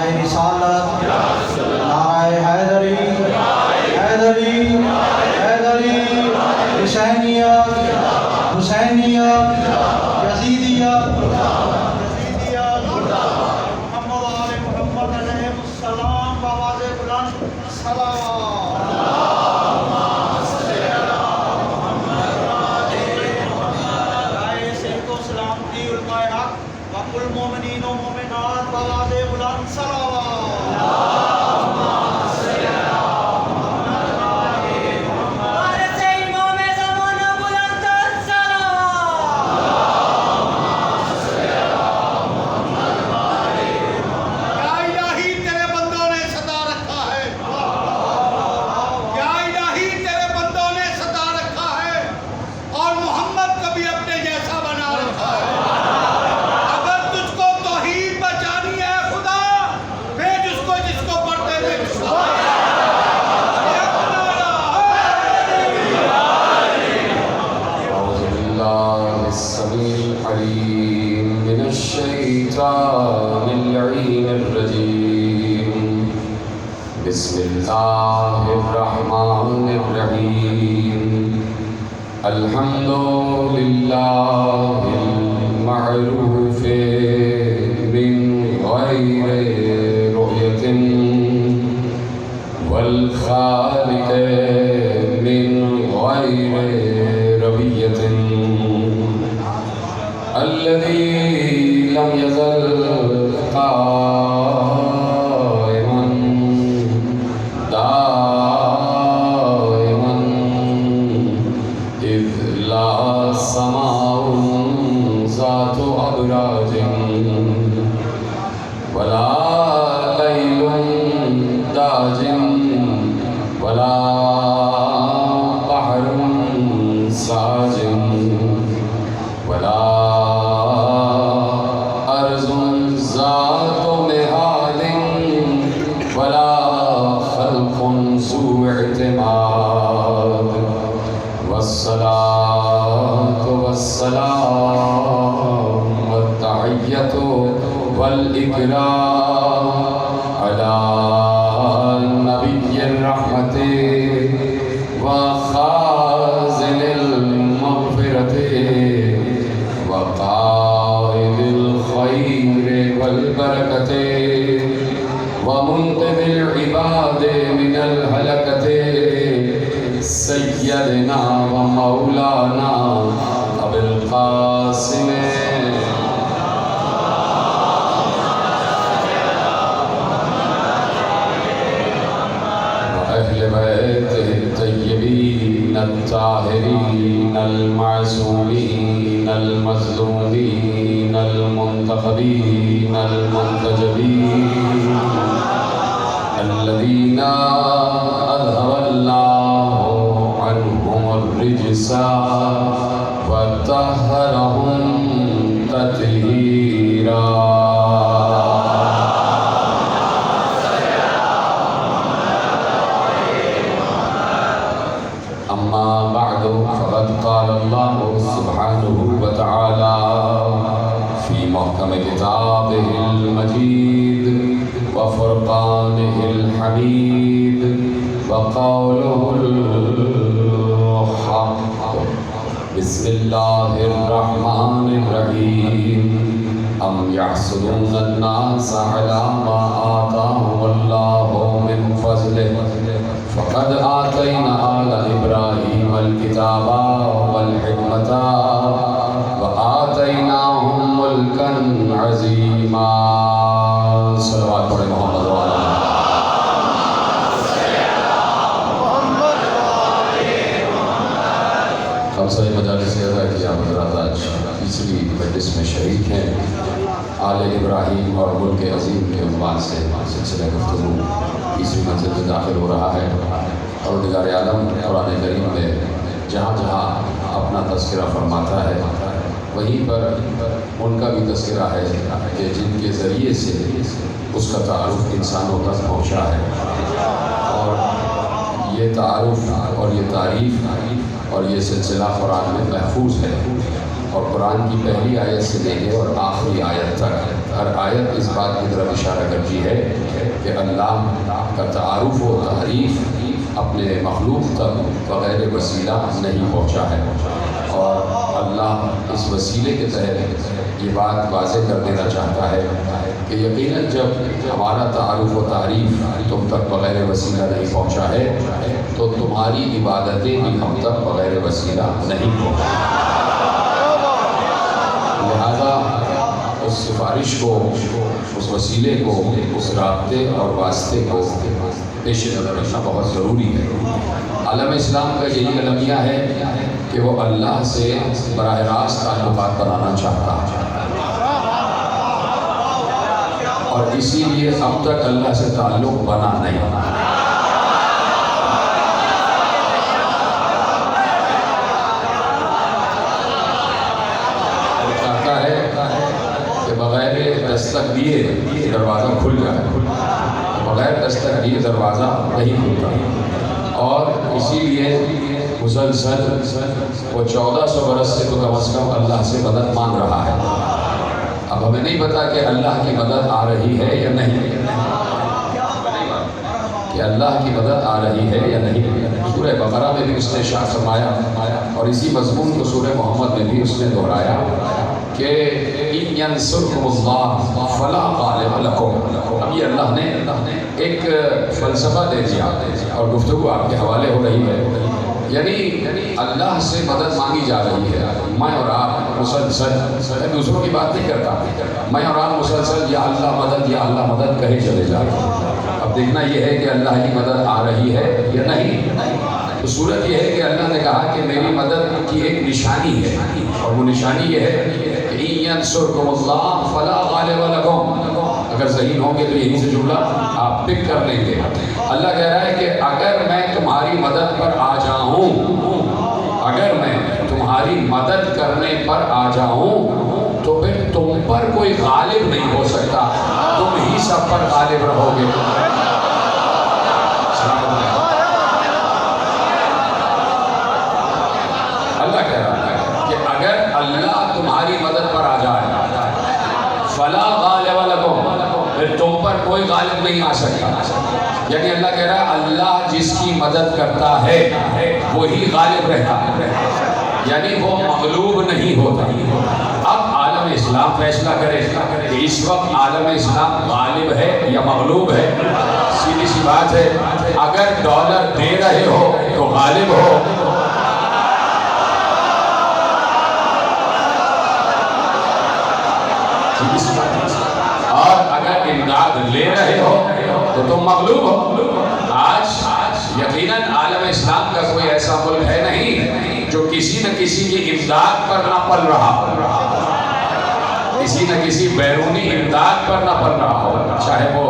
نعرہ رسالت، نعرہ حیدری، حیدری، حیدری، حسینیت، حسینیت، یزیدیت، یزیدیت، محمد آل محمد علیہ السلام بآواز بلند صلوات۔ المومنین و مومنات بآواز بلند صلوات۔ بسم اللہ الرحمن الرحیم الحمد للہ المعروف من غیر رؤیت والخالق من غیر ربیت الذي لم يزل والإكرام على نبي الرحمة وخازن المغفرة وقائد الخير والبركة ومنقذ العباد من الهلكة سيدنا ومولانا أبي القاسم الطيبين الطاهرين المعصومين المظلومين المنتخبين المنتجبين الذين أذهب الله عنهم الرجس وطهرهم تطهيرا قال الله سبحانه وتعالى في محكم كتابه المجيد وفرقانه الحميد وقوله الحق بسم الله الرحمن الرحيم أم يحسدون الناس على ما آتاهم الله من فضله فقد آتينا آل إبراهيم الكتاب والحكمة وآتيناهم ملكا عظيما صلوات پر محمد وعلى ہم سبھی مجالس سے ادا کیا حضرات آج تیسری مجلس میں شریک ہیں آل ابراہیم اور ملک عظیم کے عنوان سے سلسلہ گفتگو تیسری منزل میں داخل ہو رہا ہے اور نگار عالم قرآن کریم میں جہاں جہاں اپنا تذکرہ فرماتا ہے وہیں پر ان کا بھی تذکرہ ہے کہ جن کے ذریعے سے اس کا تعارف انسانوں تک پہنچا ہے اور یہ تعارف اور یہ تعریف اور یہ سلسلہ قرآن میں محفوظ ہے اور قرآن کی پہلی آیت سے لے کے اور آخری آیت تک ہر آیت اس بات کی طرف اشارہ کرتی ہے کہ اللہ کا تعارف و تعریف اپنے مخلوق تک بغیر وسیلہ نہیں پہنچا ہے، اور اللہ اس وسیلے کے تحت یہ بات واضح کر دینا چاہتا ہے کہ یقیناً جب ہمارا تعارف و تعریف تم تک بغیر وسیلہ نہیں پہنچا ہے تو تمہاری عبادتیں بھی ہم تک بغیر وسیلہ نہیں پہنچا۔ لہذا اس سفارش کو، اس وسیلے کو، اس رابطے اور واسطے کو پیش نظر رکھنا بہت ضروری ہے۔ عالم اسلام کا یہی المیہ ہے کہ وہ اللہ سے براہ راست تعلقات بنانا چاہتا ہے، اور اسی لیے اب تک اللہ سے تعلق بنا نہیں۔ بغیر دستک دیے دروازہ کھل جائے، بغیر دستک دیے دروازہ نہیں کھلتا، اور اسی لیے مسلسل وہ 1400 برس سے تو کم از کم اللہ سے مدد مانگ رہا ہے۔ اب ہمیں نہیں پتا کہ اللہ کی مدد آ رہی ہے یا نہیں، کہ اللہ کی مدد آ رہی ہے یا نہیں۔ سورہ بقرہ میں بھی اس نے ارشاد فرمایا، اور اسی مضمون کو سورہ محمد میں بھی اس نے دہرایا کہ ان ینصرکم اللہ فلا غالب لکم۔ اب یہ اللہ نے ایک فلسفہ دے دیا اور گفتگو آپ کے حوالے ہو رہی ہے، یعنی اللہ سے مدد مانگی جا رہی ہے۔ میں اور آپ مسلسل، دوسروں کی بات نہیں کرتا، میں اور آپ مسلسل یا اللہ مدد کہے چلے جا رہے ہیں۔ اب دیکھنا یہ ہے کہ اللہ کی مدد آ رہی ہے یا نہیں۔ تو صورت یہ ہے کہ اللہ نے کہا کہ میری مدد کی ایک نشانی ہے، اور وہ نشانی یہ ہے کہ ان ینصرکم اللہ فلا غالب لکم۔ اگر ذہین ہوں گے تو یہیں سے جملہ آپ پک کر لیں گے۔ اللہ کہہ رہا ہے کہ اگر میں تمہاری مدد پر آ جاؤں، اگر میں تمہاری مدد کرنے پر آ جاؤں تو پھر تم پر کوئی غالب نہیں ہو سکتا، تم ہی سب پر غالب رہو گے۔ اللہ کہہ رہا ہے کہ اگر اللہ تمہاری مدد پر آ جائے فلا غالب لکم، پھر تم پر کوئی غالب نہیں آ سکتا۔ یعنی اللہ کہہ رہا ہے اللہ جس کی مدد کرتا ہے وہی غالب رہتا ہے، یعنی وہ مغلوب نہیں ہوتا۔ اب عالم اسلام فیصلہ کرے کہ اس وقت عالم اسلام غالب ہے یا مغلوب ہے۔ سیدھی سی بات ہے، اگر ڈالر دے رہے ہو تو غالب ہو، اور اگر امداد لے رہے ہو تو تم مغلوب ہو۔ آج یقیناً عالم اسلام کا کوئی ایسا ملک ہے نہیں جو کسی نہ کسی کی امداد پر نہ پل رہا ہو، کسی نہ کسی بیرونی امداد پر نہ پل رہا ہو، چاہے وہ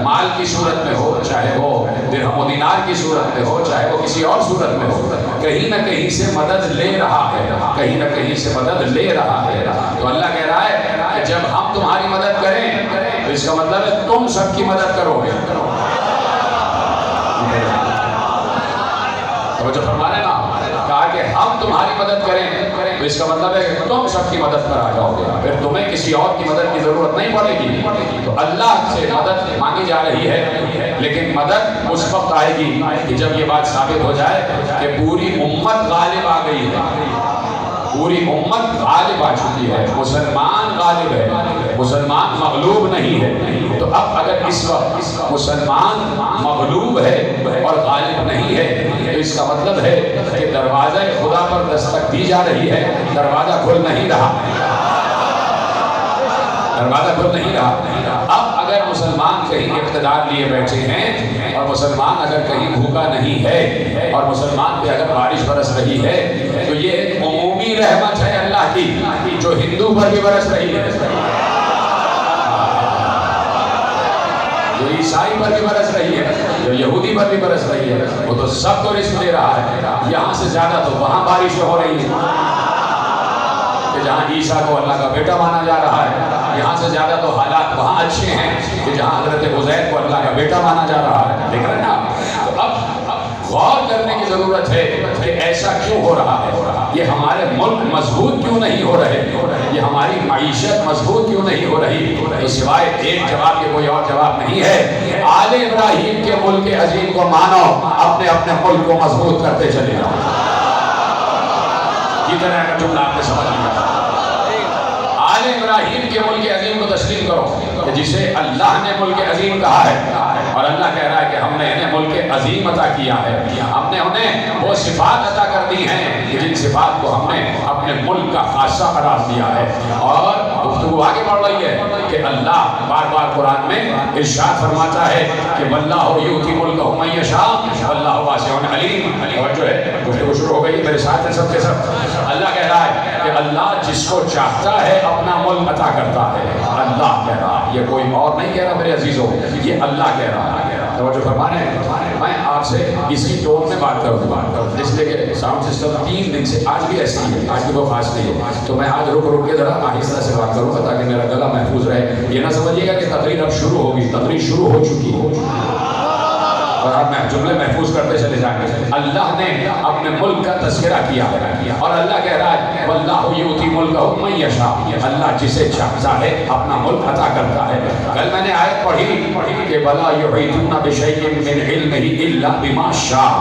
مال کی صورت میں ہو، چاہے وہ درہم و دینار کی صورت میں ہو، چاہے وہ کسی اور صورت میں ہو، کہیں نہ کہیں سے مدد لے رہا ہے، کہیں نہ کہیں سے مدد لے رہا ہے۔ تو اللہ کہہ رہا ہے کہ جب ہم تمہاری مدد کریں تو اس کا مطلب ہے تم سب کی مدد کرو گے۔ توجہ فرما رہے نا، کہا کہ ہم تمہاری مدد کریں تو اس کا مطلب ہے کہ تم سب کی مدد پر آ جاؤ گے، پھر تمہیں کسی اور کی مدد کی ضرورت نہیں پڑے گی۔ تو اللہ سے مدد مانگی جا رہی ہے، لیکن مدد اس وقت آئے گی کہ جب یہ بات ثابت ہو جائے کہ پوری امت غالب آ گئی ہے، پوری امت غالب آ چکی ہے، مسلمان غالب ہے، مسلمان مغلوب نہیں ہے۔ تو اب اگر اس وقت مسلمان مغلوب ہے اور غالب نہیں ہے تو اس کا مطلب ہے کہ دروازہ خدا پر دستک دی جا رہی ہے، دروازہ کھل نہیں رہا، دروازہ کھل نہیں رہا۔ اب اگر مسلمان کہیں اقتدار لیے بیٹھے ہیں اور مسلمان اگر کہیں بھوکا نہیں ہے اور مسلمان پہ اگر بارش برس رہی ہے تو یہ ایک عمومی رحمت ہے اللہ کی جو ہندو پر بھی برس رہی ہے، جو عیسائی پر بھی برس رہی ہے، جو یہودی پر بھی برس رہی ہے، وہ تو سب کو رزق دے رہا ہے۔ یہاں سے زیادہ تو وہاں بارشیں ہو رہی ہیں کہ جہاں عیسیٰ کو اللہ کا بیٹا مانا جا رہا ہے، یہاں سے زیادہ تو حالات وہاں اچھے ہیں کہ جہاں حضرت عزیر کو اللہ کا بیٹا مانا جا رہا ہے۔ دیکھ رہے ہیں نا؟ تو اب غور کرنے کی ضرورت ہے کہ ایسا کیوں ہو رہا ہے۔ یہ ہمارے ملک مضبوط کیوں نہیں ہو رہے، یہ ہماری معیشت مضبوط کیوں نہیں ہو رہی، تو سوائے ایک جواب کے کوئی اور جواب نہیں ہے، آل ابراہیم کے ملک عظیم کو مانو، اپنے اپنے ملک کو مضبوط کرتے چلے جاؤ۔ جتنا کا جملہ آپ نے سمجھ لیا، آل ابراہیم کے ملک عظیم کو تسلیم کرو کہ جسے اللہ نے ملک عظیم کہا ہے، اور اللہ کہہ رہا ہے کہ ہم نے انہیں ملک عظیم عطا کیا ہے، ہم نے انہیں وہ صفات عطا کر دی ہیں کہ جن صفات کو ہم نے اپنے ملک کا خاصہ قرار دیا ہے۔ اور گفتگو آگے بڑھ رہی ہے کہ اللہ بار بار قرآن میں ارشاد فرماتا ہے کہ واللہ یؤتی ملکہ من یشاء واللہ واسع علیم۔ اور جو ہے گفتگو شروع ہو گئی، میرے ساتھ ہیں سب کے سب۔ اللہ کہہ رہا ہے کہ اللہ جس کو چاہتا ہے اپنا ملک عطا کرتا ہے، اللہ کہہ رہا ہے، یہ کوئی اور نہیں کہہ رہا میرے عزیزوں، یہ اللہ کہہ رہا ہے۔ توجہ فرمانے، میں آپ سے اسی ٹون میں بات کروں گا، اس لیے کہ ساؤنڈ سسٹم 3 دن سے آج بھی ایسی ہے، آج بھی کوئی خاص نہیں ہے، تو میں آج رک کے ذرا آہستہ سے بات کروں گا تاکہ میرا گلا محفوظ رہے۔ یہ نہ سمجھیے گا کہ تقریر اب شروع ہوگی، تقریر شروع ہو چکی ہے اور اب میں جملے محفوظ کرتے چلے جائیں گے۔ اللہ نے اپنے ملک کا تذکرہ کیا ہے اور اللہ کہہ رہا ہے واللہ یؤتی ملکہ من یشاء، اللہ جسے چاہتا ہے اپنا ملک عطا کرتا ہے۔ کل میں نے آیت پڑھی کہ ولا یحیطون بشیء من علمہ الا بما شاء،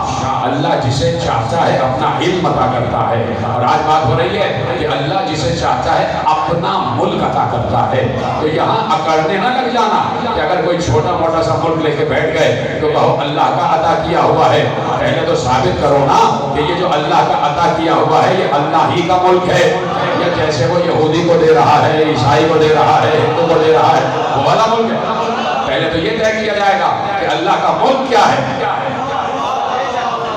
اللہ جسے چاہتا ہے اپنا علم عطا کرتا ہے۔ اور آج بات ہو رہی ہے کہ اللہ جسے چاہتا ہے اپنا ملک عطا کرتا ہے۔ تو یہاں اکڑنے نہ لگ جانا کہ اگر کوئی چھوٹا موٹا سا ملک لے کے بیٹھ گئے تو کہو اللہ کا عطا کیا ہوا ہے۔ پہلے تو ثابت کرو نا کہ یہ جو اللہ کا عطا کیا ہوا ہے یہ اللہ ہی کا ملک ہے، یا جیسے وہ یہودی کو دے رہا ہے، عیسائی کو دے رہا ہے، ہندو کو دے رہا ہے، وہ والا ملک ہے۔ پہلے تو یہ طے کیا جائے گا کہ اللہ کا ملک کیا ہے۔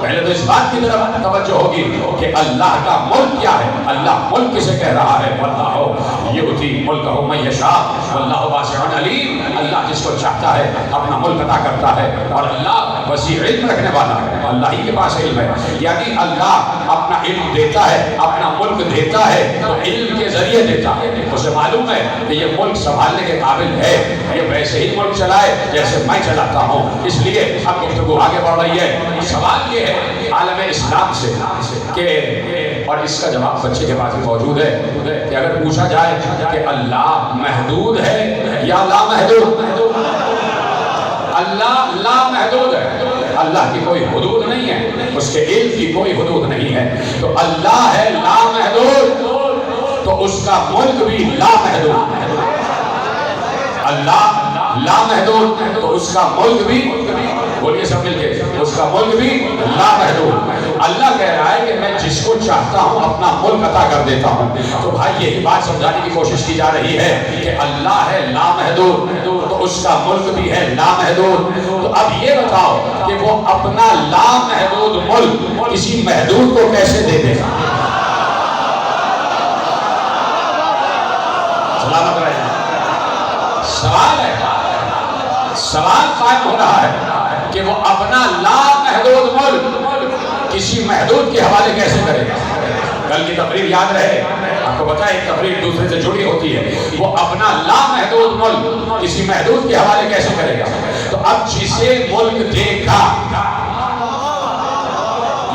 پہلے تو اس بات کی طرف توجہ ہوگی کہ اللہ کا ملک کیا ہے، اللہ ملک کسے کہہ رہا ہے۔ واللہ یؤتی ملکہ من یشاء واللہ واسع علیم، اللہ جس کو چاہتا ہے اپنا ملک عطا کرتا ہے، اور اللہ وسیع علم رکھنے والا ہے، اللہ ہی کے پاس علم ہے۔ یعنی اللہ اپنا علم دیتا ہے، اپنا ملک دیتا ہے تو علم کے ذریعے دیتا ہے۔ اسے معلوم ہے کہ یہ ملک سنبھالنے کے قابل ہے، یہ ویسے ہی ملک چلائے جیسے میں چلاتا ہوں۔ اس لیے اب گفتگو آگے بڑھ رہی ہے۔ سوال یہ ہے عالم اسلام سے کہ، اور اس کا جواب بچے کے پاس موجود ہے، کہ اگر پوچھا جائے کہ اللہ محدود ہے یا لامحدود؟ اللہ لامحدود ہے، اللہ کی کوئی حدود نہیں ہے، اس کے علم کی کوئی حدود نہیں ہے۔ تو اللہ ہے لامحدود تو اس کا ملک بھی لامحدود ہے۔ اللہ لامحدود تو اس کا ملک بھی، بولیے سب مل کے، اس کا ملک بھی لامحدود۔ اللہ کہہ رہا ہے کہ میں جس کو چاہتا ہوں اپنا ملک عطا کر دیتا ہوں۔ تو بھائی یہی بات سمجھانے کی کوشش کی جا رہی ہے کہ اللہ ہے لامحدود تو اس کا ملک بھی ہے لامحدود۔ تو اب یہ بتاؤ کہ وہ اپنا لامحدود ملک کسی محدود کو کیسے دے دے گا؟ سلامت رہے۔ سوال ہے، سوال قائم ہو رہا ہے کہ وہ اپنا لامحدود ملک کسی محدود کے حوالے کیسے کرے گا؟ کل کی تقریر یاد رہے، آپ کو پتا ہے ایک تقریر دوسرے سے جڑی ہوتی ہے۔ وہ اپنا لامحدود ملک کسی محدود کے حوالے کیسے کرے گا؟ تو اب جسے ملک دے گا،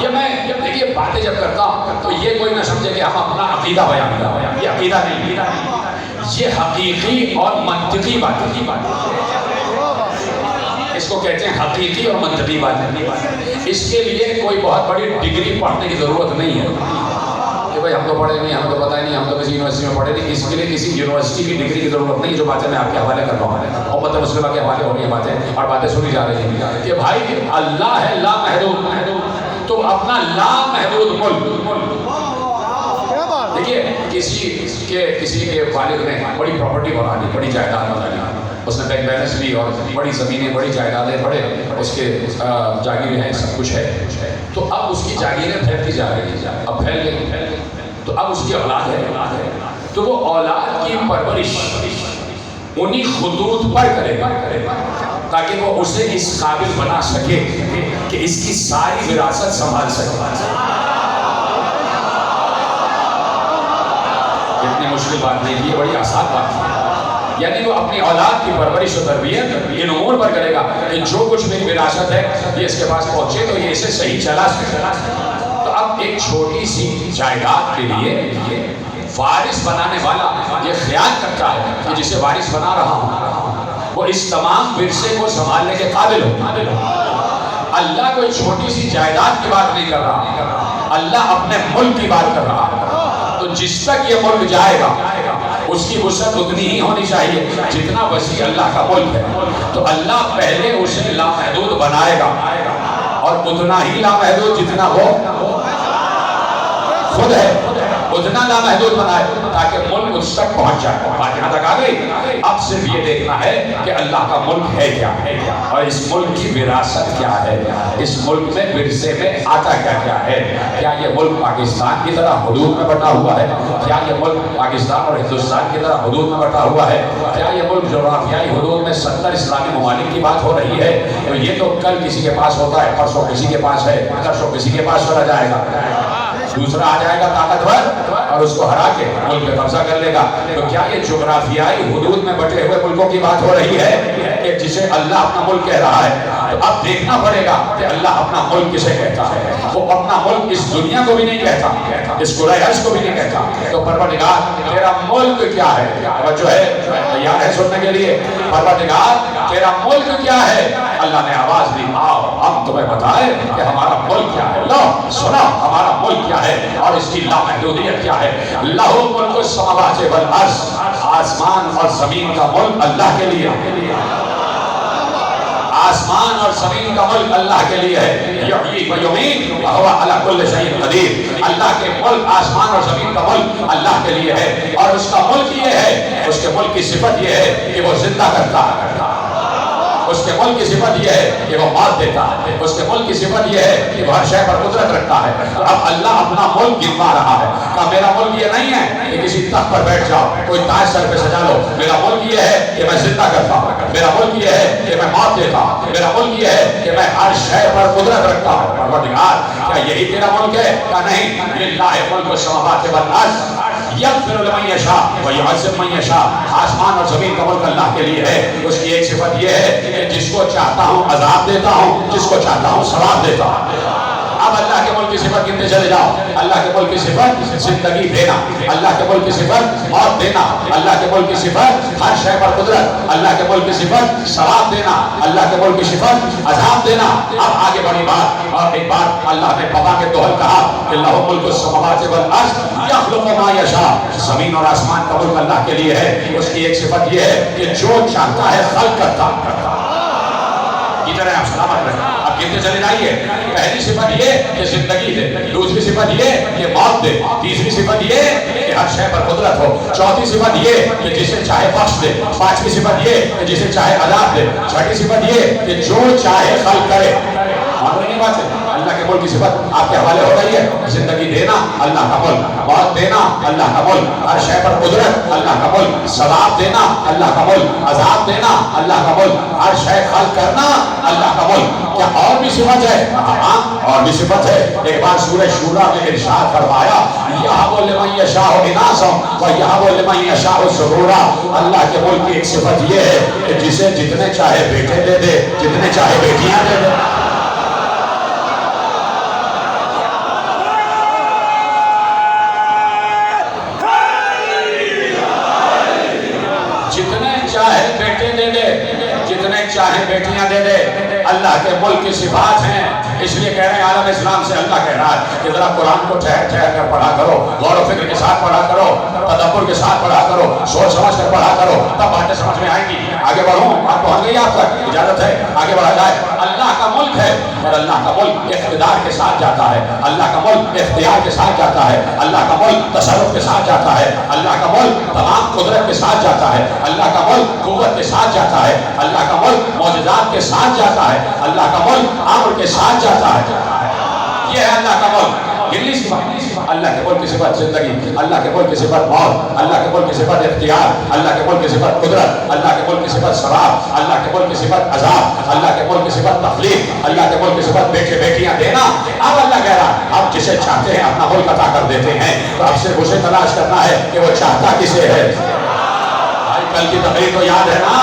یہ میں دیکھیے باتیں جب کرتا ہوں تو یہ کوئی نہ سمجھے کہ ہم اپنا عقیدہ بیان کر رہے ہیں، یہ عقیدہ نہیں، یہ حقیقی اور منطقی بات ہے۔ اس کو کہتے ہیں حقیقی اور منطقی باتیں۔ اس کے لیے کوئی بہت بڑی ڈگری پڑھنے کی ضرورت نہیں ہے کہ بھائی ہم تو پڑھے نہیں، ہم تو پتہ ہی نہیں، ہم تو کسی یونیورسٹی میں پڑھے نہیں۔ اس کے لیے کسی یونیورسٹی کی ڈگری کی ضرورت نہیں۔ جو باتیں میں آپ کے حوالے کر رہا ہوں اور مطلب مسلمہ کے حوالے ہو رہی ہیں باتیں اور باتیں سنی جا رہی ہیں کہ بھائی اللہ ہے لامحدود تو اپنا لامحدود ملک۔ دیکھیے کسی کے والد نے بڑی پراپرٹی بنا لی، بڑی جائیداد بنا لی، اس نے بینک بیلنس لی اور بڑی زمینیں، بڑی جائیدادیں، بڑے اس کے جاگیریں ہیں، سب کچھ ہے۔ تو اب اس کی جاگیریں پھیلتی جا رہی ہیں، اب پھیل گئی، تو اب اس کی اولاد ہے، تو وہ اولاد کی پرورش انہی خطوط پر کرے گا تاکہ وہ اسے اس قابل بنا سکے کہ اس کی ساری وراثت سنبھال سکے۔ اتنی مشکل بات نہیں تھی، یہ بڑی آسان بات ہے۔ یعنی وہ اپنی اولاد کی پرورش و تربیت ان امور پر کرے گا کہ جو کچھ میری وراثت ہے یہ اس کے پاس پہنچے تو یہ اسے صحیح چلا سکے۔ تو اب ایک چھوٹی سی جائیداد کے لیے وارث بنانے والا یہ خیال کرتا ہے کہ جسے وارث بنا رہا ہوں وہ اس تمام ورثے کو سنبھالنے کے قابل ہو۔ اللہ کوئی چھوٹی سی جائیداد کی بات نہیں کر رہا، اللہ اپنے ملک کی بات کر رہا ہے۔ تو جس تک یہ ملک جائے گا اس کی وسعت اتنی ہی ہونی چاہیے جتنا وسیع اللہ کا ملک ہے۔ تو اللہ پہلے اسے لامحدود بنائے گا اور اتنا ہی لامحدود جتنا وہ خود ہے اتنا لامحدود بنائے تاکہ ملک اس تک پہنچ جائے۔ بات یہاں تک آ گئی؟ اب صرف یہ دیکھنا ہے کہ اللہ کا ملک ہے کیا اور اس ملک کی وراثت کیا ہے، اس ملک میں ورثے میں آتا کیا ہے۔ کیا یہ ملک پاکستان کی طرح حدود میں بٹا ہوا ہے؟ کیا یہ ملک پاکستان اور ہندوستان کی طرح حدود میں بٹا ہوا ہے؟ کیا یہ ملک جغرافیائی حدود میں 70 اسلامی ممالک کی بات ہو رہی ہے؟ تو یہ تو کل کسی کے پاس ہوتا ہے، پرسوں کسی کے پاس ہے، پرسوں کسی کے پاس چلا جائے گا، دوسرا آ جائے گا طاقتور اور اس کو ہرا کے ملک پہ قبضہ کر لے گا۔ تو کیا یہ جغرافیائی حدود میں بٹے ہوئے ملکوں کی بات ہو رہی ہے کہ جسے اللہ اپنا ملک کہہ رہا ہے؟ تو اب دیکھنا پڑے گا کہ اللہ اپنا ملک کسے کہتا ہے۔ وہ اپنا ملک اس دنیا کو بھی نہیں کہتا، اس قرآن کو بھی نہیں کہتا۔ تو پروردگار تیرا ملک کیا ہے؟ توجہ ہے، تیار ہے سننے کے لیے؟ پروردگار تیرا ملک کیا ہے؟ اللہ نے آواز دی، آؤ ہم تمہیں بتائیں کہ ہمارا ملک کیا ہے۔ لو سنا ہمارا ملک کیا ہے اور اس کی لامحدودیت کیا ہے۔ لہو ملک السماوات والارض، آسمان اور زمین کا ملک اللہ کے لیے، آسمان اور زمین کا ملک اللہ کے لیے ہے۔ یحیی و یمیت وہو علی کل شیء قدیر، اللہ کے ملک آسمان اور زمین کا ملک اللہ کے لیے ہے اور اس کا ملک یہ ہے، اس کے ملک کی صفت یہ ہے کہ وہ زندہ کرتا ہے، اس کے ملک کی صفت یہ ہے کہ وہ موت دیتا ہے، اس کے ملک کی صفت یہ ہے کہ وہ ہر شے پر قدرت رکھتا ہے۔ اب اللہ اپنا ملک گنوا رہا ہے کہ میرا ملک یہ نہیں ہے کہ کسی تخت پر بیٹھ جاؤ، کوئی تاج سر پہ سجا لو۔ میرا ملک یہ ہے کہ میں زندہ کرتا ہوں، میرا ملک یہ ہے کہ میں موت دیتا ہوں، میرا ملک یہ ہے کہ میں ہر شے پر قدرت رکھتا ہوں۔ پروردگار کیا یہی تیرا ملک ہے؟ کہ نہیں، للہ ملک السماوات والارض یغفر لمن یشاء ویعذب من یشاء، آسمان اور زمین کا ملک اللہ کے لیے ہے۔ اس کی ایک صفت یہ ہے کہ جس کو چاہتا ہوں عذاب دیتا ہوں، جس کو چاہتا ہوں ثواب دیتا ہوں۔ اب اللہ کے ملک کی صفت گنتے چلے جاؤ۔ اللہ کے ملک کی صفت زندگی دینا، اللہ کے ملک کی صفت موت دینا، اللہ کے ملک کی صفت ہر شے پر قدرت، اللہ کے ملک کی صفت ثواب دینا، اللہ کے ملک کی صفت عذاب دینا۔ اب آگے بڑی بات، اور ایک بار اللہ نے پتا کے دوہل کہا کہ لہ ملک السماوات والارض یخلق ما یشاء، زمین اور آسمان کا ملک اللہ کے لیے ہے۔ اس کی ایک صفت یہ ہے کہ جو چاہتا ہے خلق کرتا ادھر ہے، آپ سلامت رہیں۔ اب گنتے چلے جائیے۔ پہلی صفت یہ کہ زندگی دے، دوسری صفت یہ کہ موت دے، تیسری صفت یہ کہ ہر شے پر قدرت ہو، چوتھی صفت یہ کہ جسے چاہے بخش دے، پانچویں صفت یہ کہ جسے چاہے عذاب دے، چھٹی صفت یہ کہ جو چاہے خلق کرے۔ مان رہی بات ہے؟ اللہ کے ملک کی صفت آپ کے حوالے ہو رہی ہے۔ زندگی دینا اللہ کا ملک، موت دینا اللہ کا ملک، ہر شے پر قدرت اللہ کا ملک، ثواب دینا اللہ کا ملک، عذاب دینا اللہ کا ملک، ہر شے خلق کرنا اللہ کا ملک۔ کیا اور بھی صفت ہے؟ ہاں اور بھی صفت ہے۔ ایک بار سورہ شورى میں ارشاد فرمایا یہب لمن یشاء اناثا ویہب لمن یشاء ذکورا، اللہ کے ملک کی ایک صفت یہ ہے کہ جسے جتنے چاہے بیٹے دے دے، جتنے چاہے بیٹیاں دے دے۔ چاہے بیٹے دے دے، جتنے چاہے بیٹیاں دے دے، اللہ کے ملک کی صفات ہیں۔ اس لیے کہہ رہے ہیں عالم اسلام سے اللہ کہہ رہا ہے کہ ذرا قرآن کو ٹھہر ٹھہر کر پڑھا کرو، غور و فکر کے ساتھ پڑھا کرو، تدبر کے ساتھ پڑھا کرو، سوچ سمجھ کر پڑھا کرو، تب باتیں سمجھ میں آئیں گی۔ آگے بڑھوں، بات پہنچ گئی آپ تک؟ اجازت ہے آگے بڑھا جائے۔ اللہ کا ملک ہے اور اللہ کا ملک اقتدار کے ساتھ جاتا ہے، اللہ کا ملک اختیار کے ساتھ جاتا ہے، اللہ کا ملک تصرف کے ساتھ جاتا ہے، اللہ کا ملک تمام قدرت کے ساتھ جاتا ہے، اللہ کا ملک قوت کے ساتھ جاتا ہے، اللہ کا ملک معجزات کے ساتھ جاتا ہے، اللہ کا ملک امر کے ساتھ جاتا ہے۔ یہ ہے اللہ کا ملک۔ گلی صفت، اللہ کے ملک کی صفت زندگی، اللہ کے ملک کی صفت موت، اللہ کے ملک کی صفت اختیار، اللہ کے ملک کی صفت قدرت، اللہ کے ملک کی صفت ثواب، اللہ کے ملک کی صفت عذاب، اللہ کے ملک کی صفت تخلیق، اللہ کے ملک کی صفت بیٹے بیٹیاں دینا۔ اب اللہ کہہ رہا ہے اب جسے چاہتے ہیں اپنا ملک عطا کر دیتے ہیں، تو اب صرف اسے تلاش کرنا ہے کہ وہ چاہتا کسے ہے۔ بھائی کل کی تقریر تو یاد ہے نا؟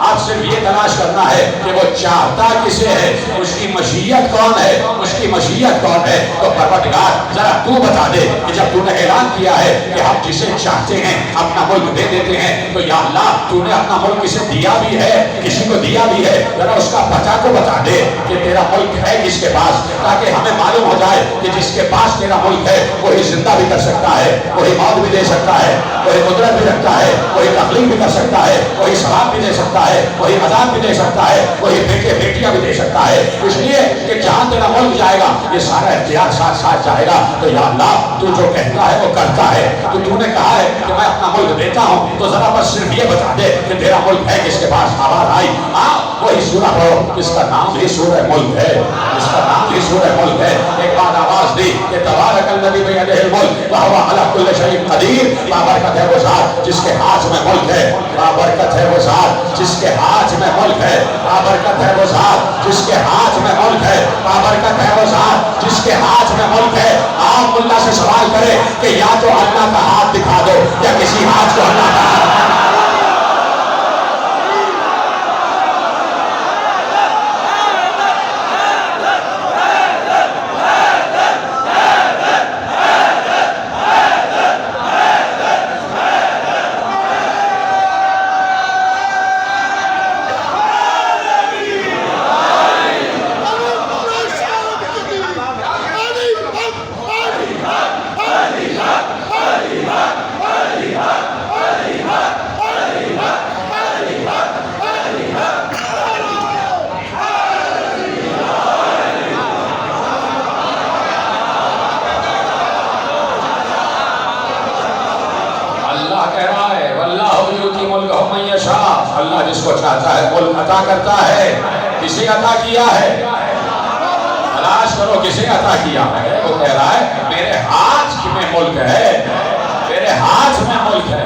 اب صرف یہ تلاش کرنا ہے کہ وہ چاہتا کسے ہے، اس کی مشیت کون ہے، اس کی مشیت کون ہے۔ تو پروردگار ذرا تو بتا دے کہ جب تو نے اعلان کیا ہے کہ ہم جسے چاہتے ہیں اپنا ملک دے دیتے ہیں، تو یا اللہ تو نے اپنا ملک کسے دیا بھی ہے، کسی کو دیا بھی ہے، ذرا اس کا پتہ کو بتا دے کہ تیرا ملک ہے کس کے پاس، تاکہ ہمیں معلوم ہو جائے کہ جس کے پاس تیرا ملک ہے وہی زندہ بھی کر سکتا ہے، وہی موت بھی دے سکتا ہے، وہی قدرت بھی رکھتا ہے، وہی تخلیق بھی کر سکتا ہے، وہی ثواب بھی دے سکتا ہے، وہی عذاب بھی دے سکتا ہے، وہی بیٹے بیٹیاں بھی دے سکتا ہے۔ اس لیے کہ جہاں تیرا ملک جائے گا یہ سارا اختیار ساتھ ساتھ جائے گا۔ تو یا اللہ تو جو کہتا ہے وہ کرتا ہے، تو نے کہا ہے کہ میں اپنا ملک دیتا ہوں، تو ذرا بس صرف یہ بتا دے کہ تیرا ملک ہے کس کے پاس۔ آواز آئی وہی سورہ پڑھو جس کا نام بھی سورہ ملک ہے، جس کا نام بھی سورہ ملک ہے۔ ایک بات آواز دی کہ تبارک الذی بیدہ الملک وہو علی کل شیء قدیر۔ بابرکت ہے وہ ذات جس کے ہاتھ میں ملک ہے، بابرکت ہے وہ ذات جس کے ہاتھ میں ملک ہے، بابرکت ہے وہ ذات جس کے ہاتھ میں ملک ہے، بابرکت ہے وہ ذات جس کے ہاتھ میں ملک ہے۔ آپ اللہ سے سوال کریں کہ یا تو اللہ کا ہاتھ دکھا دو یا کسی ہاتھ کو اللہ کا ہاتھ۔ اللہ جس کو چاہتا ہے ملک عطا کرتا ہے۔ کسے عطا کیا ہے؟ تلاش کرو کسے عطا کیا ہے۔ وہ کہہ رہا ہے میرے ہاتھ میں ملک ہے، میرے ہاتھ میں ملک ہے۔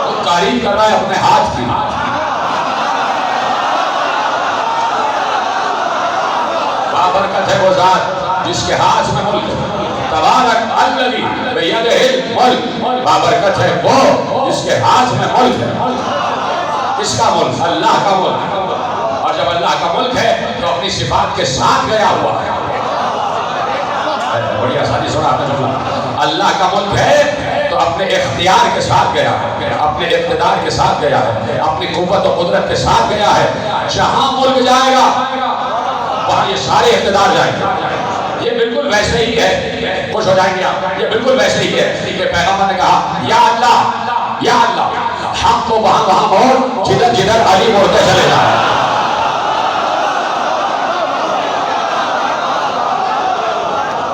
وہ تعریف کر رہا ہے اپنے ہاتھ کی۔ بابرکت ہے وہ ذات جس کے ہاتھ میں ملک ہے۔ تبارک الذی بیدہ الملک، بابرکت ہے وہ جس کے ہاتھ میں ملک ہے۔ کس کا ملک؟ اللہ کا ملک۔ اور جب اللہ کا ملک ہے تو اپنی صفات کے ساتھ گیا ہوا ہے۔ بڑی آسانی سنا آپ نے جملہ۔ اللہ کا ملک ہے تو اپنے اختیار کے ساتھ گیا ہے، اپنے اقتدار کے ساتھ گیا ہے، اپنی قوت و قدرت کے ساتھ گیا ہے۔ جہاں ملک جائے گا وہاں یہ سارے اقتدار جائیں گے۔ یہ بالکل ویسے ہی ہے، خوش ہو جائیں گے آپ، یہ بالکل ویسے ہی ہے کہ پیغمبر نے کہا یا اللہ یا اللہ ہم تو وہاں موڑ جدھر جدھر علی موڑتے چلے جائیں۔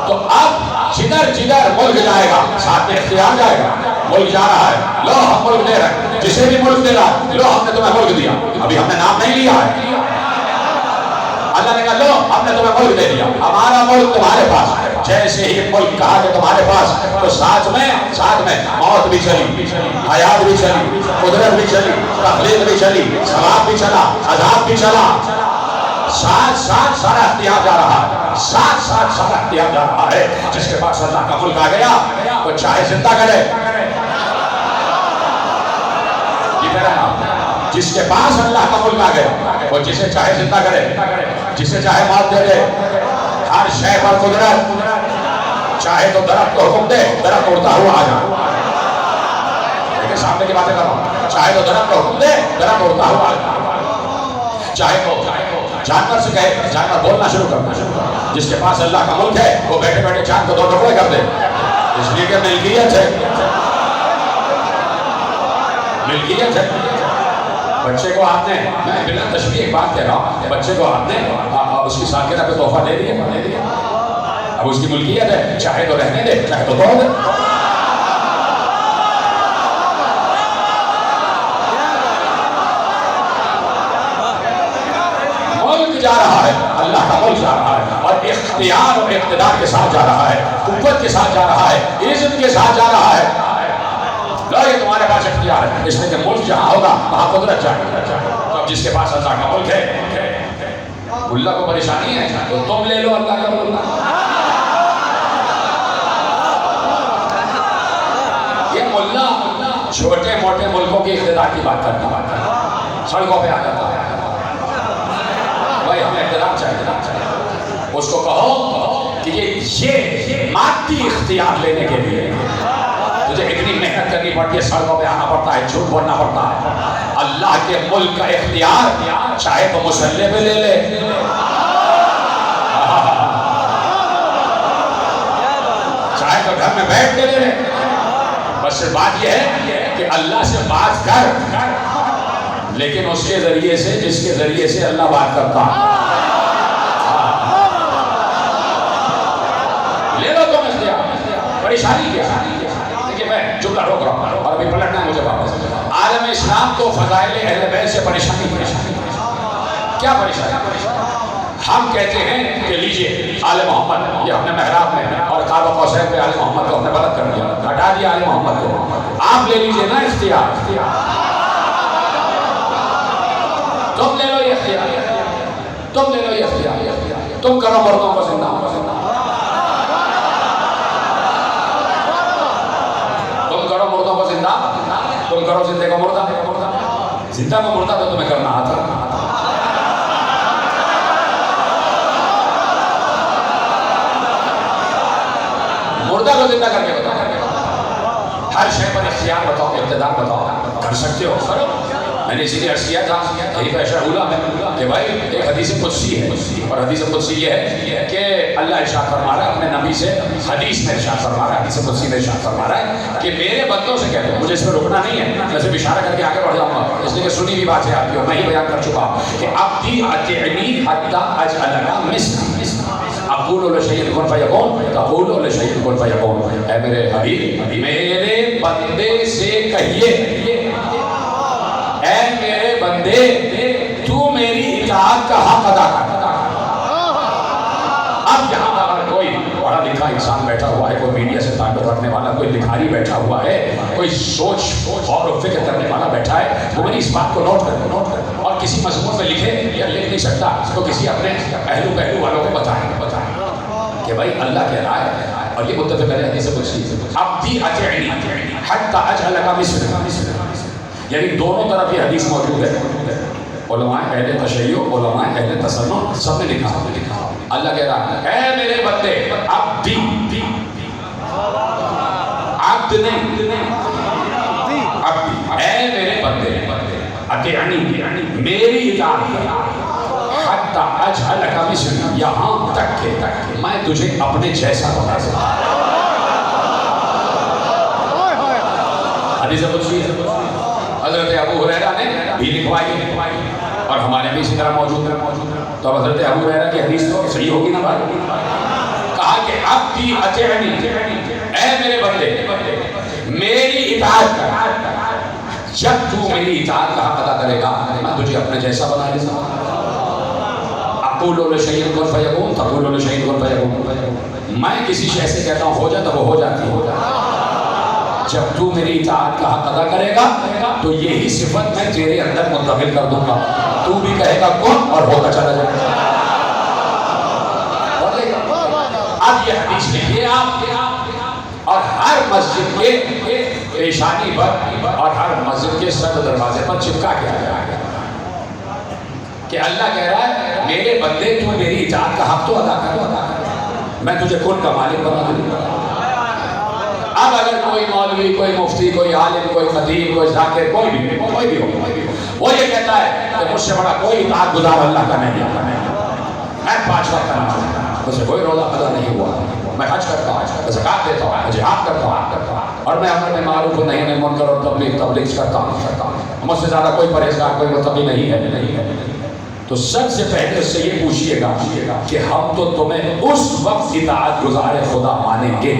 تو اب جدھر جدھر ملک جائے گا ساتھ میں اختیار جائے گا۔ ملک جا رہا ہے، لو ہم ملک دے رہے ہیں، جسے بھی ملک دے رہا ہے، لو ہم نے تمہیں ملک دیا، ابھی ہم نے نام نہیں لیا ہے۔ اللہ نے کہا لو ہم نے تمہیں ملک دے دیا، ہمارا ملک تمہارے پاس۔ جیسے ہی ملک کہا کہ تمہارے پاس، تو ساتھ میں موت بھی چلی، حیات بھی چلی، قدرت بھی چلی، تخلیق بھی چلی، ثواب بھی چلا، عذاب بھی چلا۔ ساتھ ساتھ سارا اختیار جا رہا ہے، ساتھ ساتھ سارا اختیار جا رہا ہے۔ جس کے پاس اللہ کا ملک آ گیا وہ چاہے زندہ کرے، یہ میرا نام، جس کے پاس اللہ کا ملک آ گیا وہ جسے چاہے زندہ کرے، جسے چاہے موت دے دے۔ ہر شے پر قدرت، چاہے تو درخت کو حکم دے درخت اڑتا ہوا آ جائے، لیکن سامنے کی باتیں کر رہا ہوں، چاہے تو درخت کو حکم دے درخت اڑتا ہوا آ جائے، چاہے تو جانور سے کہے جانور بولنا شروع کرنا۔ جس کے پاس اللہ کا ملک ہے وہ بیٹھے بیٹھے چاند کو 2 ٹکڑے کر دے، اس لیے کہ ملکیت ہے، ملکیت ہے۔ بچے کو آپ نے، میں بلا تشبیہ ایک بات کہہ رہا ہوں، بچے کو آپ نے اس کی سالگرہ پہ تحفہ دے دیا، اب اس کی ملکیت ہے، چاہے تو رہنے دے چاہے تو توڑ دے۔ ملک جا رہا ہے، اللہ کا ملک جا رہا ہے، اور اختیار اور اقتدار کے ساتھ جا رہا ہے، قوت کے ساتھ جا رہا ہے، عزت کے ساتھ جا رہا ہے۔ لو یہ تمہارے پاس اختیار ہے، اس لیے کہ ملک جہاں ہوگا وہاں قدرت جائے گا۔ تو اب جس کے پاس اللہ کا ملک ہے، اللہ کو پریشانی ہے تو تم لے لو اللہ کا ملک۔ یہ ملا چھوٹے موٹے ملکوں کی اقتدار کی بات کرتا ہے، سڑکوں پہ آ جاتا ہے بھائی ہمیں اقتدار چاہیے اس کو کہو کہ یہ مادی اختیار لینے کے لیے تجھے اتنی محنت کرنی پڑتی ہے سڑکوں پہ آنا پڑتا ہے جھوٹ بولنا پڑتا ہے اللہ کے ملک کا اختیار چاہے تو مسلح پہ لے لے چاہے تو گھر میں بیٹھ کے لے لے بس بات یہ ہے کہ اللہ سے بات کر لیکن اس کے ذریعے سے جس کے ذریعے سے اللہ بات کرتا ہے لے لو تم اختیار پریشانی کیا دیکھیے میں جملہ روک رہا ہوں اور ابھی پلٹنا ہے مجھے واپس عالم اسلام کو فضائل اہل بیت سے پریشانی کیا پریشانی ہم کہتے ہیں کہ لیجئے آل محمد یہ ہم نے محراب میں اور قاب قوسین پہ آل محمد کو ہم نے غلط کر دیا ہٹا دیا آل محمد کو آپ لے لیجئے نا اختیار تم لے لو یہ اختیار تم لے لو یہ اختیار تم کرو مردوں کو زندہ تم کرو مردوں کو زندہ تم کرو زندے کو مردہ زندہ کو مردہ تو تمہیں کرنا آتا مردہ کو زندہ کر کے بتاؤ ہر شے پر اختیار بتاؤ اقتدار بتاؤ کر سکتے ہو کرو میں نے اسی لیے عرض کیا تھا یہی پیشہ اولا ہے کہ بھائی ایک حدیث قدسی ہے اور حدیث قدسی یہ ہے کہ اللہ ارشاد فرما رہا ہے اپنے نبی سے حدیث میں ارشاد فرما رہا ہے حدیث قدسی میں ارشاد فرما رہا ہے کہ میرے بندوں سے کہتے ہیں مجھے اس پہ رکنا نہیں ہے میں صرف اشارہ کر کے آگے بڑھ جاؤں گا اس لیے کہ سنی بھی بات ہے آپ کی میں ہی بیان کر چکا ہوں کہ ابدی اطعنی حتی اجعلک مثلی اقول لشیء کن فیکون تقول لشیء کن فیکون اے میرے حبیب میرے بندے سے کہیے اے میرے بندے تو میری اطاعت کا حق ادا کر اب یہاں پر کوئی پڑھا لکھا انسان بیٹھا ہوا ہے کوئی میڈیا سے تعلق رکھنے والا کوئی لکھاری بیٹھا ہوا ہے کوئی سوچ اور فکر کرنے والا بیٹھا ہے تو میں نے اس بات کو نوٹ کر اور کسی مضمون میں لکھے یا لکھ نہیں سکتا تو کسی اپنے پہلو والوں کو بتائیں کہ بھائی اللہ کہہ رہا ہے اور یہ متفق ہے حدیث قدسی ابدی اطعنی حتی اجعلک مثلی یعنی دونوں طرف یہ حدیث موجود ہے علماء اہل تشیع علماء اہل تصنع سب نے لکھا اللہ کہہ رہا ہے اے میرے بندے عبدی عبد نہیں عبدی اے میرے بندے اطعنی میری اطاعت حتی اجعلک مثلی یہاں تک کہ میں تجھے اپنے جیسا بنا سکتا حدیث قدسی حضرت ابو ہریرہ نے بھی لکھوائی اور ہمارے بھی اسی طرح موجود ہے تو حضرت ابو ہریرہ کی حدیث تو صحیح ہوگی نا بھائی کہا کہ عبدی اطعنی اے میرے بندے میری اطاعت کر جب تو میری اطاعت کا حق ادا کرے گا میں تجھے اپنے جیسا بنا لیتا اقول لشیء کن فیکون تقول لشیء کن فیکون میں کسی شے سے کہتا ہوں ہو جا تو وہ ہو جاتی ہے جب تو میری اطاعت کا حق ادا کرے گا تو یہی صفت میں تیرے اندر منتقل کر دوں گا تو بھی کہے گا کون اور ہوتا چلا جائے گا اب یہ حدیث لکھیے آپ اور ہر مسجد کے پیشانی پر اور ہر مسجد کے سر دروازے پر چپکا کے آیا کہ اللہ کہہ رہا ہے میرے بندے تو میری اطاعت کا حق تو ادا کر میں تجھے کن کا مالک بنا دوں اب اگر کوئی مولوی کوئی مفتی کوئی عالم کوئی خطیب کوئی ذاکر کوئی بھی ہو وہ یہ کہتا ہے کہ مجھ سے بڑا کوئی اطاعت گزار اللہ کا نہیں میں 5 وقت نماز پڑھتا ہوں مجھ سے کوئی روزہ ادا نہیں ہوا میں حج کرتا ہوں میں زکات دیتا ہوں میں جہاد کرتا ہوں اور میں امر معروف و نہی عن منکر اور تبلیغ کرتا ہوں مجھ سے زیادہ کوئی پرہیزگار کوئی متقی نہیں ہے تو سب سے پہلے اس سے یہ پوچھئے گا کہ ہم تو تمہیں اس وقت اطاعت گزار خدا مانیں گے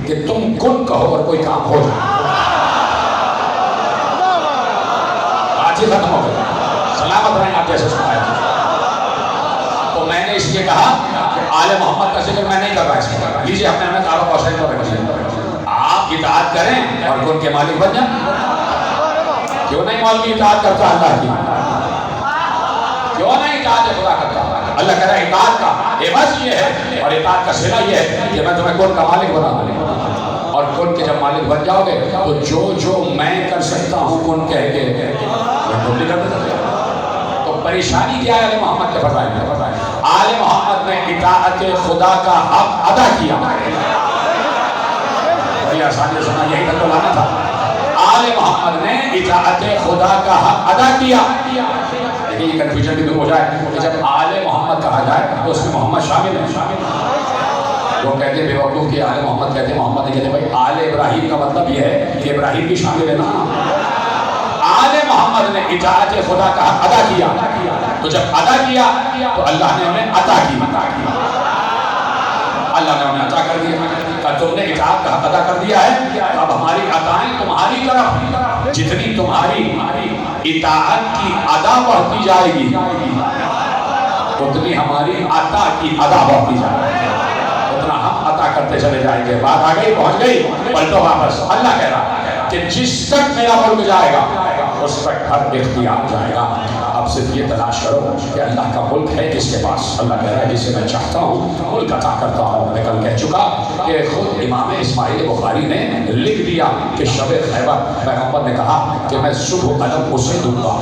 کہ تم کن کہو اور کوئی کام ہو جائے آج ہی ختم ہو گیا سلامت رہیں آپ جیسے سنایا تو میں نے اس لیے کہا کہ آل محمد کا ذکر میں نہیں کر رہا اس میں لیجیے اپنے ہمیں تعارف اور شہر پر رکھیے آپ اطاعت کریں اور کن کے مالک بن جائیں کیوں نہیں مولوی اطاعت کرتا اللہ کی کیوں نہیں اطاعت خدا کرتا اللہ کہہ رہا ہے اطاعت کا عوض یہ ہے اور اطاعت کا صلہ یہ ہے کہ میں تمہیں کن کا مالک بنا دوں اور کن کے جب مالک بن جاؤ گے تو جو میں کر سکتا ہوں کن کہہ کے تم نہیں کرتے تھے تو پریشانی کیا ہے آل محمد کے بتائیں آل محمد نے اطاعت خدا کا حق ادا کیا بڑی آسانی سے سنا یہی تک تو لانا تھا آل محمد نے اطاعت خدا کا حق ادا کیا لیکن یہ کنفیوژن بھی دور ہو جائے کہ جب آل محمد کہا جائے تو اس میں محمد شامل ہے لوگ کہتے ہیں بے وقوف کہ آل محمد کہتے ہیں محمد نہیں کہتے بھائی آل ابراہیم کا مطلب یہ ہے کہ ابراہیم بھی شامل ہے نا آل محمد نے اطاعت خدا کا حق ادا کیا تو جب ادا کیا تو اللہ نے انہیں عطا کی اللہ نے انہیں عطا کر دیا کہ تم نے اطاعت کا حق ادا کر دیا ہے اب ہماری عطائیں تمہاری طرف جتنی تمہاری اطاعت کی ادا بڑھتی جائے گی اتنی ہماری عطا کی ادا بڑھتی جائے گی اتنا ہم عطا کرتے چلے جائیں گے بات آ گئی پہنچ گئی پلٹو واپس اللہ کہہ رہا کہ جس تک میرا ملک جائے گا اس تک ہر اختیار جائے گا اب صرف یہ تلاش کرو کہ اللہ کا ملک ہے کس کے پاس اللہ کہہ رہا ہے جسے میں چاہتا ہوں ملک عطا کرتا ہوں میں کل کہہ چکا کہ خود امام اسماعیل بخاری نے لکھ دیا کہ شب خیبر پیغمبر نے کہا کہ میں صبح علم اسے دوں گا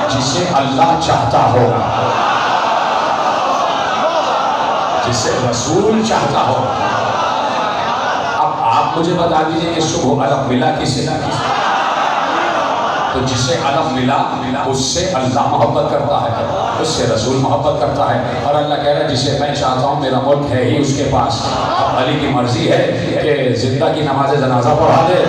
جسے اللہ چاہتا ہو جسے رسول چاہتا ہو اب آپ مجھے بتا دیجئے کہ صبح علم ملا کسے نہ کسے تو جسے علم ملا اس سے اللہ محبت کرتا ہے اس سے رسول محبت کرتا ہے اور اللہ کہہ رہا ہے جسے میں چاہتا ہوں میرا ملک ہے ہی اس کے پاس اب علی کی مرضی ہے کہ زندہ کی نماز جنازہ پڑھا دے